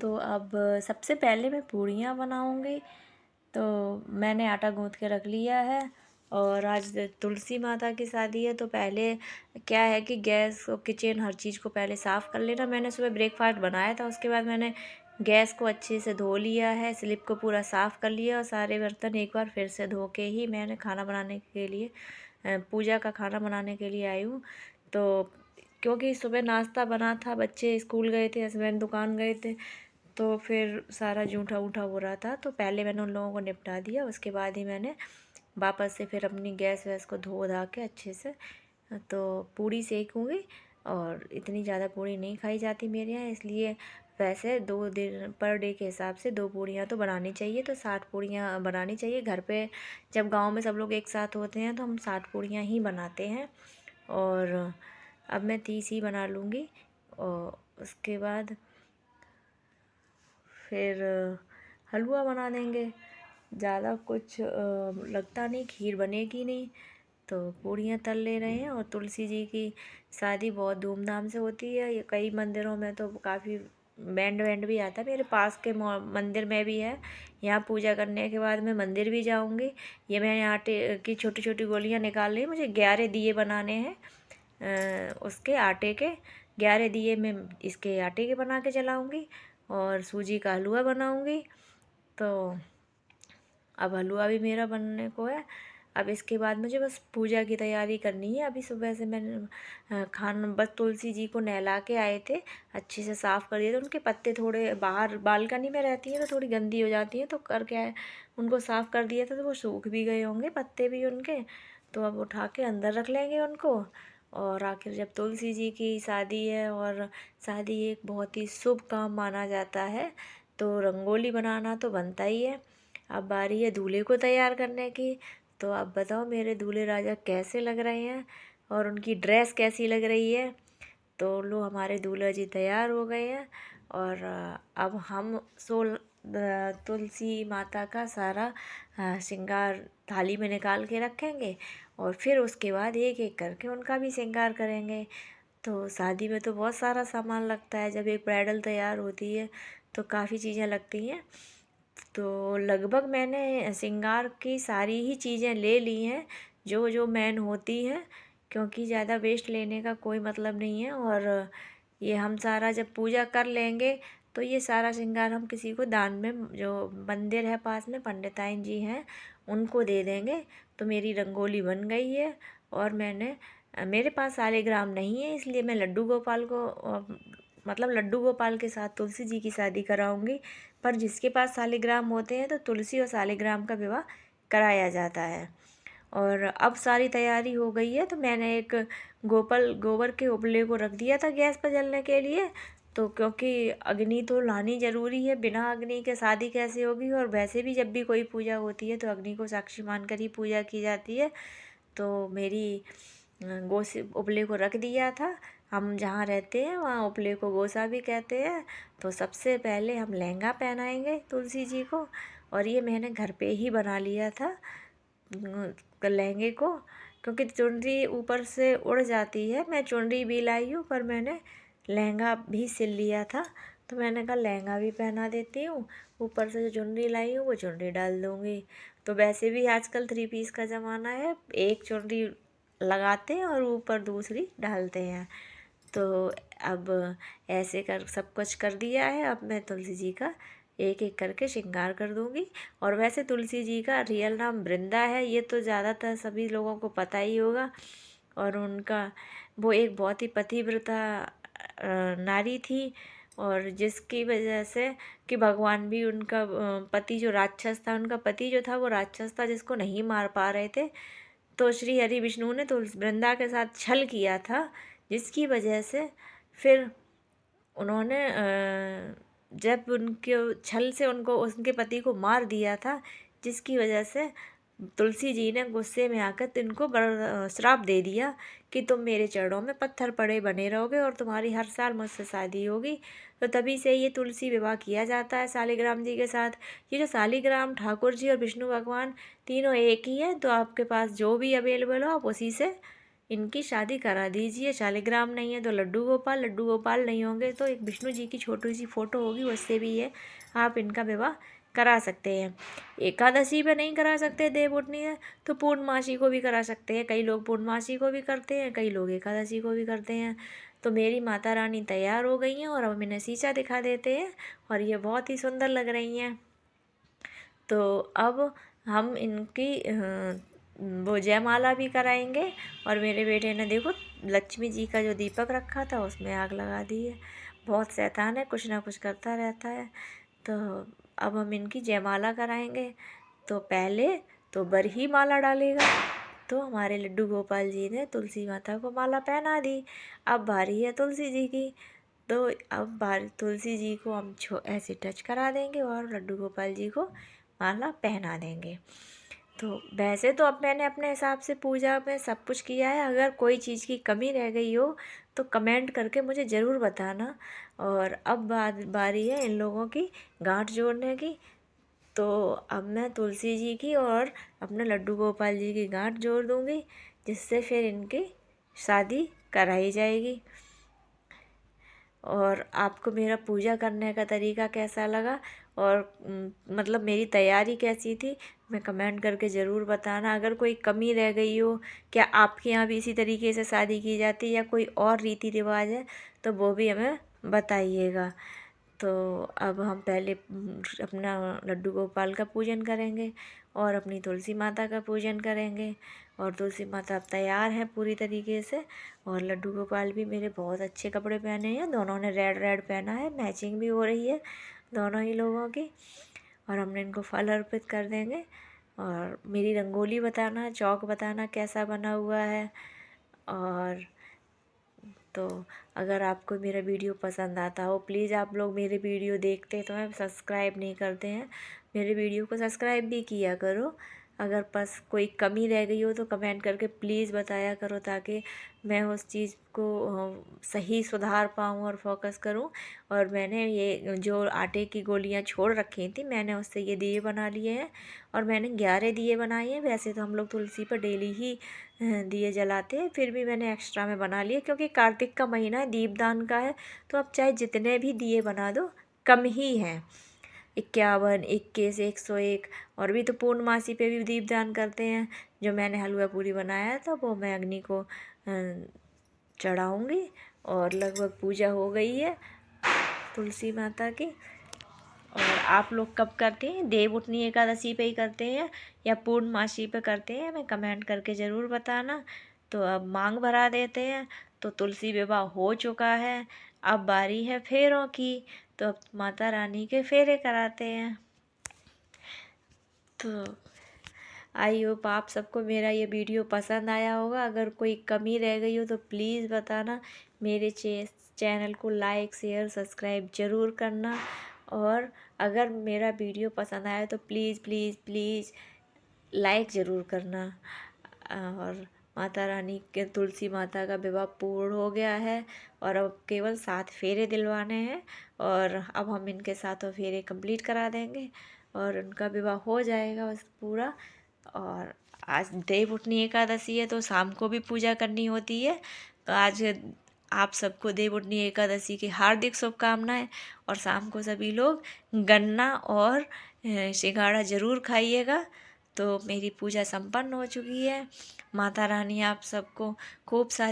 तो अब सबसे पहले मैं पूड़ियाँ बनाऊँगी। तो मैंने आटा गूँथ के रख लिया है और आज तुलसी माता की शादी है, तो पहले क्या है कि गैस और किचन हर चीज़ को पहले साफ़ कर लेना। मैंने सुबह ब्रेकफास्ट बनाया था, उसके बाद मैंने गैस को अच्छे से धो लिया है, स्लिप को पूरा साफ़ कर लिया और सारे बर्तन एक बार फिर से धो के ही मैंने खाना बनाने के लिए पूजा का खाना बनाने के लिए आई हूँ। तो क्योंकि सुबह नाश्ता बना था, बच्चे स्कूल गए थे, हस्बैंड दुकान गए थे, तो फिर सारा जूठा वूठा हो रहा था, तो पहले मैंने उन लोगों को निपटा दिया। उसके बाद ही मैंने वापस से फिर अपनी गैस वैस को धो धा के अच्छे से तो पूड़ी सेकूँगी। और इतनी ज़्यादा पूड़ी नहीं खाई जाती मेरे यहाँ, इसलिए वैसे 2 दिन पर डे के हिसाब से 2 पूड़ियाँ तो बनानी चाहिए। तो 60 पूड़ियाँ बनानी चाहिए घर पे। जब गांव में सब लोग एक साथ होते हैं तो हम 60 पूड़ियाँ ही बनाते हैं। और अब मैं 30 ही बना लूँगी। और उसके बाद फिर हलवा बना देंगे। ज़्यादा कुछ लगता नहीं, खीर बनेगी नहीं। तो पूड़ियाँ तल ले रहे हैं। और तुलसी जी की शादी बहुत धूमधाम से होती है। ये कई मंदिरों में तो काफ़ी बैंड वैंड भी आता है। मेरे पास के मंदिर में भी है। यहाँ पूजा करने के बाद मैं मंदिर भी जाऊँगी। ये मैंने आटे की छोटी छोटी गोलियाँ निकाल ली। मुझे 11 दिए बनाने हैं। उसके आटे के 11 दिए मैं इसके आटे के बना के जलाऊँगी और सूजी का हलवा बनाऊँगी। तो अब हलवा भी मेरा बनने को है। अब इसके बाद मुझे बस पूजा की तैयारी करनी है। अभी सुबह से मैंने खाना बस तुलसी जी को नहला के आए थे, अच्छे से साफ़ कर दिए थे। उनके पत्ते थोड़े बाहर बालकनी में रहती हैं तो थोड़ी गंदी हो जाती हैं, तो कर क्या है उनको साफ़ कर दिया था, तो वो सूख भी गए होंगे पत्ते भी उनके। तो अब उठा के अंदर रख लेंगे उनको। और आखिर जब तुलसी जी की शादी है और शादी एक बहुत ही शुभ काम माना जाता है, तो रंगोली बनाना तो बनता ही है। अब बारी है दूल्हे को तैयार करने की। तो आप बताओ मेरे दूल्हे राजा कैसे लग रहे हैं और उनकी ड्रेस कैसी लग रही है। तो लो हमारे दूल्हा जी तैयार हो गए हैं। और अब हम तुलसी माता का सारा श्रृंगार थाली में निकाल के रखेंगे और फिर उसके बाद एक एक करके उनका भी श्रृंगार करेंगे। तो शादी में तो बहुत सारा सामान लगता है। जब एक ब्राइडल तैयार होती है तो काफ़ी चीज़ें लगती हैं। तो लगभग मैंने श्रृंगार की सारी ही चीज़ें ले ली हैं जो जो मेन होती हैं, क्योंकि ज़्यादा वेस्ट लेने का कोई मतलब नहीं है। और ये हम सारा जब पूजा कर लेंगे तो ये सारा श्रृंगार हम किसी को दान में, जो मंदिर है पास में पंडिताइन जी हैं, उनको दे देंगे। तो मेरी रंगोली बन गई है। और मैंने मेरे पास सालिग्राम नहीं है, इसलिए मैं लड्डू गोपाल को मतलब लड्डू गोपाल के साथ तुलसी जी की शादी कराऊंगी। पर जिसके पास सालिग्राम होते हैं तो तुलसी और सालिग्राम का विवाह कराया जाता है। और अब सारी तैयारी हो गई है, तो मैंने एक गोबर के उपले को रख दिया था गैस पर जलने के लिए। तो क्योंकि अग्नि तो लानी ज़रूरी है, बिना अग्नि के शादी कैसे होगी। और वैसे भी जब भी कोई पूजा होती है तो अग्नि को साक्षी मानकर ही पूजा की जाती है। तो मेरी गोसे उपले को रख दिया था। हम जहाँ रहते हैं वहाँ उपले को गोसा भी कहते हैं। तो सबसे पहले हम लहंगा पहनाएंगे तुलसी जी को। और ये मैंने घर पे ही बना लिया था लहंगे को, क्योंकि चुनरी ऊपर से उड़ जाती है। मैं चुनरी भी लाई हूँ पर मैंने लहंगा भी सिल लिया था, तो मैंने कहा लहंगा भी पहना देती हूँ। ऊपर से जो चुनरी लाई हूँ वो चुनरी डाल दूँगी। तो वैसे भी आजकल 3 पीस का ज़माना है, एक चुनरी लगाते हैं और ऊपर दूसरी डालते हैं। तो अब ऐसे कर सब कुछ कर दिया है। अब मैं तुलसी जी का एक एक करके श्रृंगार कर दूंगी। और वैसे तुलसी जी का रियल नाम वृंदा है, ये तो ज़्यादातर सभी लोगों को पता ही होगा। और उनका वो एक बहुत ही पतिव्रता नारी थी। और जिसकी वजह से कि भगवान भी उनका पति जो राक्षस था, उनका पति जो था वो राक्षस था जिसको नहीं मार पा रहे थे। तो श्री हरि विष्णु ने तो वृंदा के साथ छल किया था, जिसकी वजह से फिर उन्होंने जब उनके छल से उनको उनके पति को मार दिया था, जिसकी वजह से तुलसी जी ने गुस्से में आकर इनको श्राप दे दिया कि तुम मेरे चरणों में पत्थर पड़े बने रहोगे और तुम्हारी हर साल मुझसे शादी होगी। तो तभी से ये तुलसी विवाह किया जाता है शालिग्राम जी के साथ। ये जो शालिग्राम ठाकुर जी और विष्णु भगवान तीनों एक ही है, तो आपके पास जो भी अवेलेबल हो आप उसी से इनकी शादी करा दीजिए। शालिग्राम नहीं है तो लड्डू गोपाल नहीं होंगे तो एक विष्णु जी की छोटी सी फोटो होगी, उससे भी ये आप इनका विवाह करा सकते हैं। एकादशी पे नहीं करा सकते देव उठनी है तो पूर्णमासी को भी करा सकते हैं। कई लोग पूर्णमासी को भी करते हैं, कई लोग एकादशी को भी करते हैं। तो मेरी माता रानी तैयार हो गई हैं और अब इन्हें शीशा दिखा देते हैं और ये बहुत ही सुंदर लग रही हैं। तो अब हम इनकी वो जयमाला भी कराएंगे। और मेरे बेटे ने देखो लक्ष्मी जी का जो दीपक रखा था उसमें आग लगा दी है। बहुत शैतान है, कुछ ना कुछ करता रहता है। तो अब हम इनकी जयमाला कराएंगे। तो पहले तो बर ही माला डालेगा। तो हमारे लड्डू गोपाल जी ने तुलसी माता को माला पहना दी। अब बारी है तुलसी जी की। तो अब बारी तुलसी जी को हम ऐसे टच करा देंगे और लड्डू गोपाल जी को माला पहना देंगे। तो वैसे तो अब मैंने अपने हिसाब से पूजा में सब कुछ किया है। अगर कोई चीज़ की कमी रह गई हो तो कमेंट करके मुझे ज़रूर बताना। और अब बारी है इन लोगों की गांठ जोड़ने की। तो अब मैं तुलसी जी की और अपने लड्डू गोपाल जी की गांठ जोड़ दूंगी, जिससे फिर इनकी शादी कराई जाएगी। और आपको मेरा पूजा करने का तरीका कैसा लगा और मतलब मेरी तैयारी कैसी थी, मैं कमेंट करके ज़रूर बताना। अगर कोई कमी रह गई हो, क्या आपके यहाँ भी इसी तरीके से शादी की जाती है या कोई और रीति रिवाज है, तो वो भी हमें बताइएगा। तो अब हम पहले अपना लड्डू गोपाल का पूजन करेंगे और अपनी तुलसी माता का पूजन करेंगे। और तुलसी माता अब तैयार हैं पूरी तरीके से। और लड्डू गोपाल भी मेरे बहुत अच्छे कपड़े पहने हैं, दोनों ने रेड रेड पहना है, मैचिंग भी हो रही है दोनों ही लोगों की। और हमने इनको फल अर्पित कर देंगे। और मेरी रंगोली बताना, चौक बताना कैसा बना हुआ है। और तो अगर आपको मेरा वीडियो पसंद आता हो, प्लीज़ आप लोग मेरे वीडियो देखते तो हैं, सब्सक्राइब नहीं करते हैं, मेरे वीडियो को सब्सक्राइब भी किया करो। अगर बस कोई कमी रह गई हो तो कमेंट करके प्लीज़ बताया करो, ताकि मैं उस चीज़ को सही सुधार पाऊँ और फोकस करूँ। और मैंने ये जो आटे की गोलियाँ छोड़ रखी थी, मैंने उससे ये दिए बना लिए हैं। और मैंने 11 दिए बनाए हैं। वैसे तो हम लोग तुलसी पर डेली ही दिए जलाते हैं, फिर भी मैंने एक्स्ट्रा में बना लिए क्योंकि कार्तिक का महीना है, दीपदान का है। तो अब चाहे जितने भी दिए बना दो कम ही हैं। 51, 21, 101। और भी तो पूर्णमासी पे भी दीपदान करते हैं। जो मैंने हलवा पूरी बनाया था वो मैं अग्नि को चढ़ाऊँगी। और लगभग पूजा हो गई है तुलसी माता की। और आप लोग कब करते हैं, देव उठनी एकादशी पे ही करते हैं या पूर्णमासी पे करते हैं, हमें कमेंट करके ज़रूर बताना। तो अब मांग भरा देते हैं। तो तुलसी विवाह हो चुका है, अब बारी है फेरों की। तो अब माता रानी के फेरे कराते हैं। तो आई होप आप सबको मेरा ये वीडियो पसंद आया होगा। अगर कोई कमी रह गई हो तो प्लीज़ बताना। मेरे चैनल को लाइक शेयर सब्सक्राइब ज़रूर करना। और अगर मेरा वीडियो पसंद आया तो प्लीज़ प्लीज़ प्लीज़ लाइक ज़रूर करना। और माता रानी के तुलसी माता का विवाह पूर्ण हो गया है और अब केवल 7 फेरे दिलवाने हैं। और अब हम इनके 7 फेरे कंप्लीट करा देंगे और उनका विवाह हो जाएगा बस पूरा। और आज देव उठनी एकादशी है तो शाम को भी पूजा करनी होती है। तो आज आप सबको देव उठनी एकादशी की हार्दिक शुभकामनाएं। और शाम को सभी लोग गन्ना और सिंघाड़ा ज़रूर खाइएगा। तो मेरी पूजा संपन्न हो चुकी है। माता रानी आप सबको खूब सारी